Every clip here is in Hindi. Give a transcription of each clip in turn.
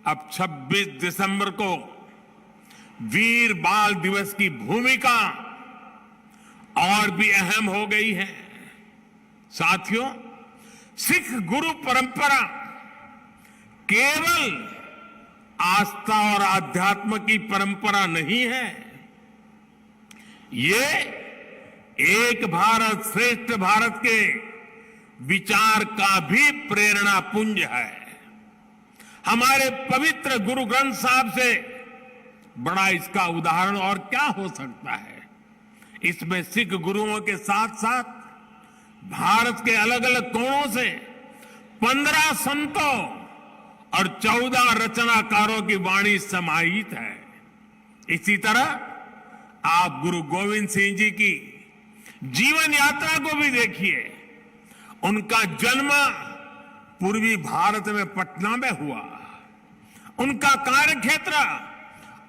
अब 26 दिसंबर को वीर बाल दिवस की भूमिका और भी अहम हो गई है। साथियों, सिख गुरु परंपरा केवल आस्था और आध्यात्म की परंपरा नहीं है, ये एक भारत श्रेष्ठ भारत के विचार का भी प्रेरणा पुंज है। हमारे पवित्र गुरु ग्रंथ साहब से बड़ा इसका उदाहरण और क्या हो सकता है। इसमें सिख गुरुओं के साथ साथ भारत के अलग अलग कोणों से 15 संतों और 14 रचनाकारों की वाणी समाहित है। इसी तरह आप गुरु गोविंद सिंह जी की जीवन यात्रा को भी देखिए। उनका जन्म पूर्वी भारत में पटना में हुआ। उनका कार्यक्षेत्र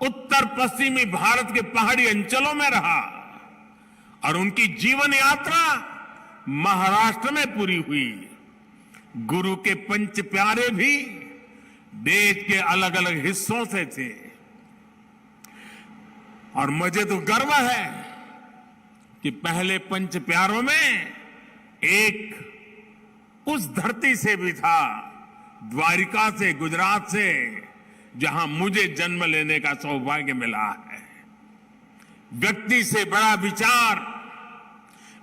उत्तर पश्चिमी भारत के पहाड़ी अंचलों में रहा और उनकी जीवन यात्रा महाराष्ट्र में पूरी हुई। गुरु के पंच प्यारे भी देश के अलग अलग हिस्सों से थे और मुझे तो गर्व है कि पहले पंच प्यारों में एक उस धरती से भी था, द्वारिका से, गुजरात से, जहां मुझे जन्म लेने का सौभाग्य मिला है। व्यक्ति से बड़ा विचार,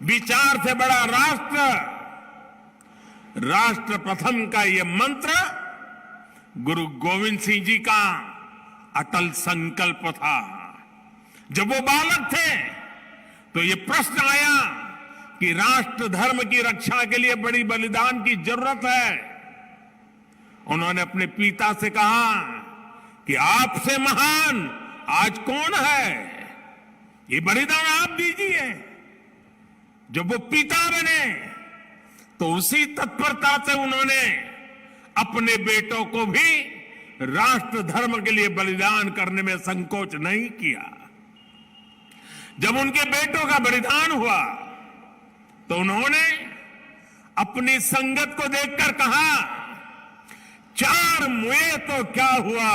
विचार से बड़ा राष्ट्र, राष्ट्र प्रथम का यह मंत्र गुरु गोविंद सिंह जी का अटल संकल्प था। जब वो बालक थे तो ये प्रश्न आया कि राष्ट्र धर्म की रक्षा के लिए बड़ी बलिदान की जरूरत है। उन्होंने अपने पिता से कहा कि आपसे महान आज कौन है, ये बलिदान आप दीजिए। जब वो पिता बने तो उसी तत्परता से उन्होंने अपने बेटों को भी राष्ट्र धर्म के लिए बलिदान करने में संकोच नहीं किया। जब उनके बेटों का बलिदान हुआ तो उन्होंने अपनी संगत को देखकर कहा, 4 मुए तो क्या हुआ,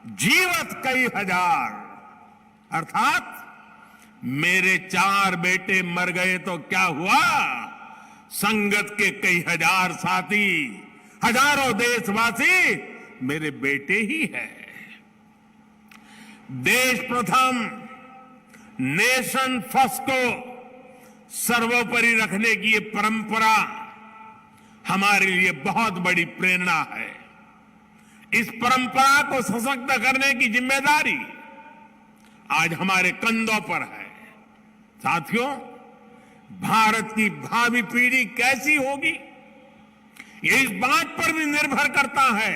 जीवत कई हजार। अर्थात मेरे 4 बेटे मर गए तो क्या हुआ, संगत के कई हजार साथी, हजारों देशवासी मेरे बेटे ही हैं। देश प्रथम, नेशन फर्स्ट को सर्वोपरि रखने की ये परंपरा हमारे लिए बहुत बड़ी प्रेरणा है। इस परंपरा को सशक्त करने की जिम्मेदारी आज हमारे कंधों पर है। साथियों, भारत की भावी पीढ़ी कैसी होगी, ये इस बात पर भी निर्भर करता है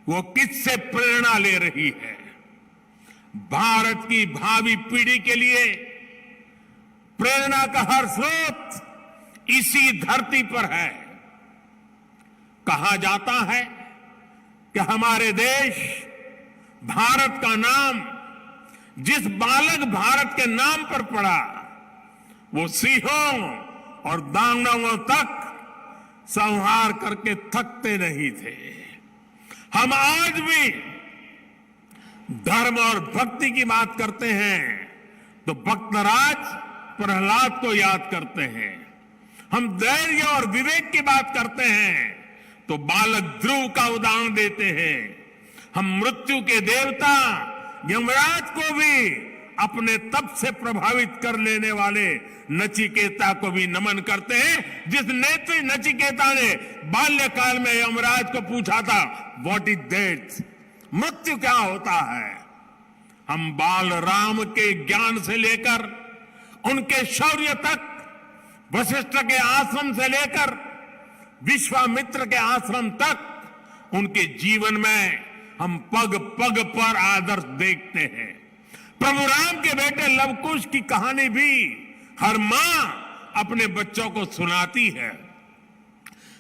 वो किससे प्रेरणा ले रही है। भारत की भावी पीढ़ी के लिए प्रेरणा का हर स्रोत इसी धरती पर है। कहा जाता है कि हमारे देश भारत का नाम जिस बालक भारत के नाम पर पड़ा वो सिंहों और दानवों तक संहार करके थकते नहीं थे। हम आज भी धर्म और भक्ति की बात करते हैं तो भक्तराज प्रहलाद को याद करते हैं। हम धैर्य और विवेक की बात करते हैं तो बालक ध्रुव का उदाहरण देते हैं। हम मृत्यु के देवता यमराज को भी अपने तप से प्रभावित कर लेने वाले नचिकेता को भी नमन करते हैं। जिस नेत्री नचिकेता ने बाल्यकाल में यमराज को पूछा था, व्हाट इज डेथ, मृत्यु क्या होता है। हम बाल राम के ज्ञान से लेकर उनके शौर्य तक, वशिष्ठ के आश्रम से लेकर विश्वामित्र के आश्रम तक, उनके जीवन में हम पग पग पर आदर्श देखते हैं। प्रभु राम के बेटे लवकुश की कहानी भी हर मां अपने बच्चों को सुनाती है।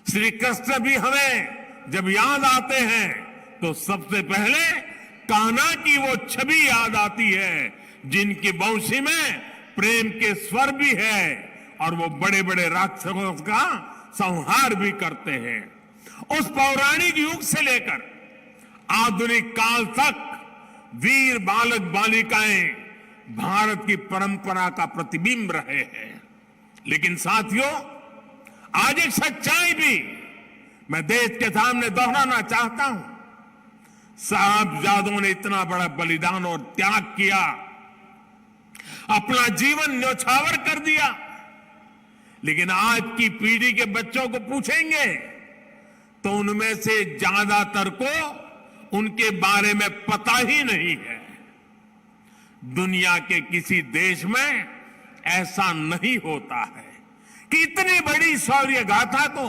श्री कृष्ण भी हमें जब याद आते हैं तो सबसे पहले कान्हा की वो छवि याद आती है जिनकी बंशी में प्रेम के स्वर भी है और वो बड़े बड़े राक्षसों का संहार भी करते हैं। उस पौराणिक युग से लेकर आधुनिक काल तक वीर बालक बालिकाएं भारत की परंपरा का प्रतिबिंब रहे हैं। लेकिन साथियों, आज एक सच्चाई भी मैं देश के सामने दोहराना चाहता हूं। साहबजादों ने इतना बड़ा बलिदान और त्याग किया, अपना जीवन न्यौछावर कर दिया, लेकिन आज की पीढ़ी के बच्चों को पूछेंगे तो उनमें से ज्यादातर को उनके बारे में पता ही नहीं है। दुनिया के किसी देश में ऐसा नहीं होता है कि इतनी बड़ी शौर्य गाथा को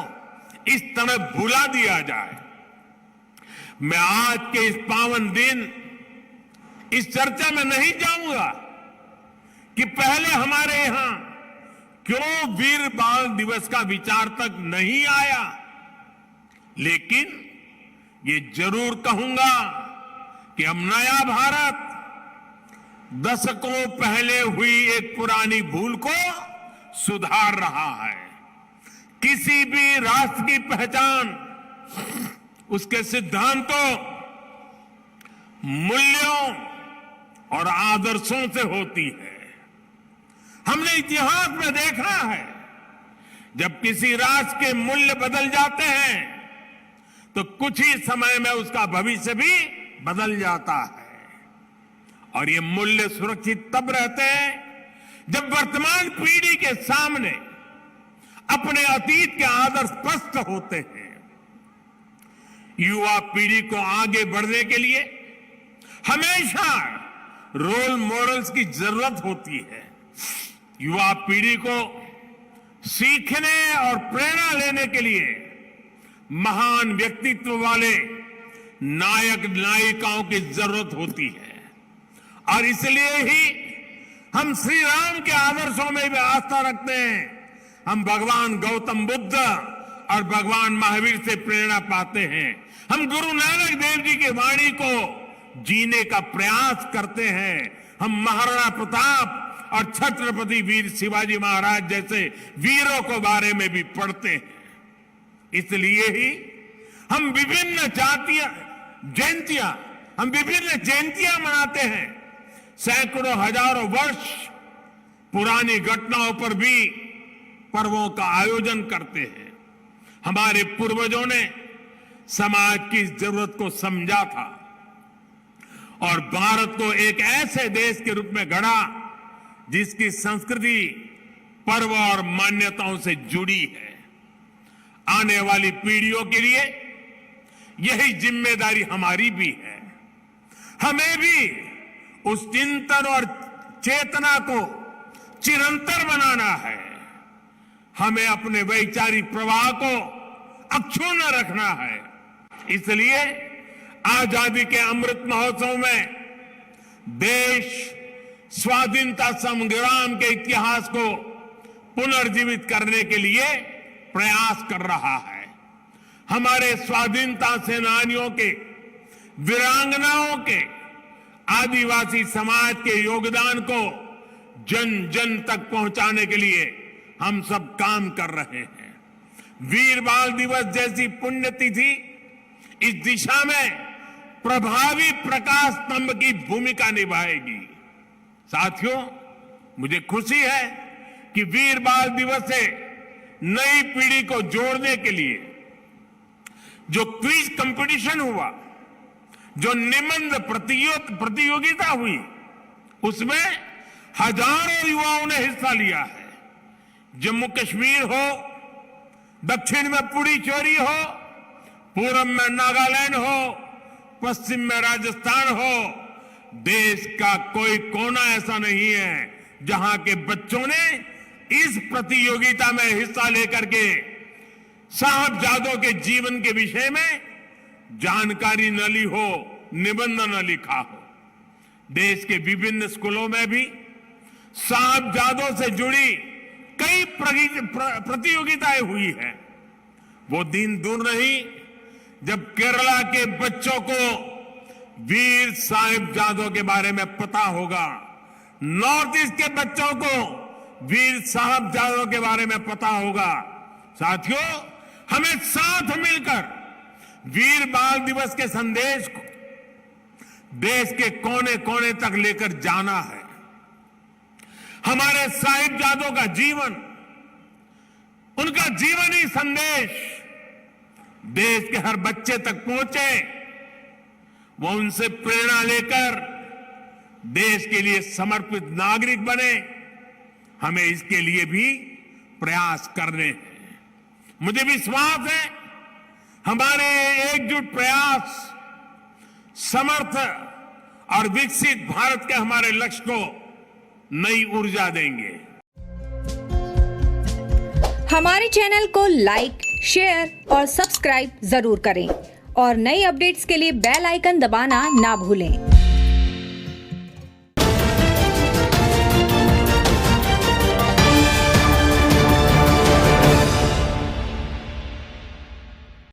इस तरह भुला दिया जाए। मैं आज के इस पावन दिन इस चर्चा में नहीं जाऊंगा कि पहले हमारे यहां क्यों वीर बाल दिवस का विचार तक नहीं आया, लेकिन ये जरूर कहूंगा कि हम नया भारत दशकों पहले हुई एक पुरानी भूल को सुधार रहा है। किसी भी राष्ट्र की पहचान उसके सिद्धांतों, मूल्यों और आदर्शों से होती है। हमने इतिहास में देखा है, जब किसी राष्ट्र के मूल्य बदल जाते हैं तो कुछ ही समय में उसका भविष्य भी बदल जाता है। और ये मूल्य सुरक्षित तब रहते हैं जब वर्तमान पीढ़ी के सामने अपने अतीत के आदर्श स्पष्ट होते हैं। युवा पीढ़ी को आगे बढ़ने के लिए हमेशा रोल मॉडल्स की जरूरत होती है। युवा पीढ़ी को सीखने और प्रेरणा लेने के लिए महान व्यक्तित्व वाले नायक नायिकाओं की जरूरत होती है। और इसलिए ही हम श्री राम के आदर्शों में भी आस्था रखते हैं। हम भगवान गौतम बुद्ध और भगवान महावीर से प्रेरणा पाते हैं। हम गुरु नानक देव जी की वाणी को जीने का प्रयास करते हैं। हम महाराणा प्रताप और छत्रपति वीर शिवाजी महाराज जैसे वीरों के बारे में भी पढ़ते हैं। इसलिए ही हम विभिन्न जयंतियां मनाते हैं। सैकड़ों हजारों वर्ष पुरानी घटनाओं पर भी पर्वों का आयोजन करते हैं। हमारे पूर्वजों ने समाज की जरूरत को समझा था और भारत को एक ऐसे देश के रूप में गढ़ा जिसकी संस्कृति पर्व और मान्यताओं से जुड़ी है। आने वाली पीढ़ियों के लिए यही जिम्मेदारी हमारी भी है। हमें भी उस चिंतन और चेतना को चिरंतर बनाना है। हमें अपने वैचारिक प्रवाह को अक्षुण्ण रखना है। इसलिए आजादी के अमृत महोत्सव में देश स्वाधीनता संग्राम के इतिहास को पुनर्जीवित करने के लिए प्रयास कर रहा है। हमारे स्वाधीनता सेनानियों के, वीरांगनाओं के, आदिवासी समाज के योगदान को जन जन तक पहुंचाने के लिए हम सब काम कर रहे हैं। वीर बाल दिवस जैसी पुण्यतिथि इस दिशा में प्रभावी प्रकाश स्तंभ की भूमिका निभाएगी। साथियों, मुझे खुशी है कि वीर बाल दिवस से नई पीढ़ी को जोड़ने के लिए जो क्विज कंपटीशन हुआ, जो निबंध प्रतियोगिता हुई, उसमें हजारों युवाओं ने हिस्सा लिया है। जम्मू कश्मीर हो, दक्षिण में पुडुचेरी हो, पूर्व में नागालैंड हो, पश्चिम में राजस्थान हो, देश का कोई कोना ऐसा नहीं है जहां के बच्चों ने इस प्रतियोगिता में हिस्सा लेकर के साहबजादों के जीवन के विषय में जानकारी न ली हो, निबंध न लिखा हो। देश के विभिन्न स्कूलों में भी साहबजादों से जुड़ी कई प्रतियोगिताएं हुई हैं। वो दिन दूर नहीं जब केरला के बच्चों को वीर साहिबजादों के बारे में पता होगा, नॉर्थ ईस्ट के बच्चों को वीर साहिबजादों के बारे में पता होगा। साथियों, हमें साथ मिलकर वीर बाल दिवस के संदेश को देश के कोने कोने तक लेकर जाना है। हमारे साहिबजादों का जीवन, उनका जीवनी संदेश देश के हर बच्चे तक पहुंचे, वो उनसे प्रेरणा लेकर देश के लिए समर्पित नागरिक बने। हमें इसके लिए भी प्रयास करने हैं। मुझे विश्वास है हमारे एकजुट प्रयास समर्थ और विकसित भारत के हमारे लक्ष्य को नई ऊर्जा देंगे। हमारे चैनल को लाइक, शेयर और सब्सक्राइब जरूर करें और नई अपडेट्स के लिए बेल आइकन दबाना ना भूलें।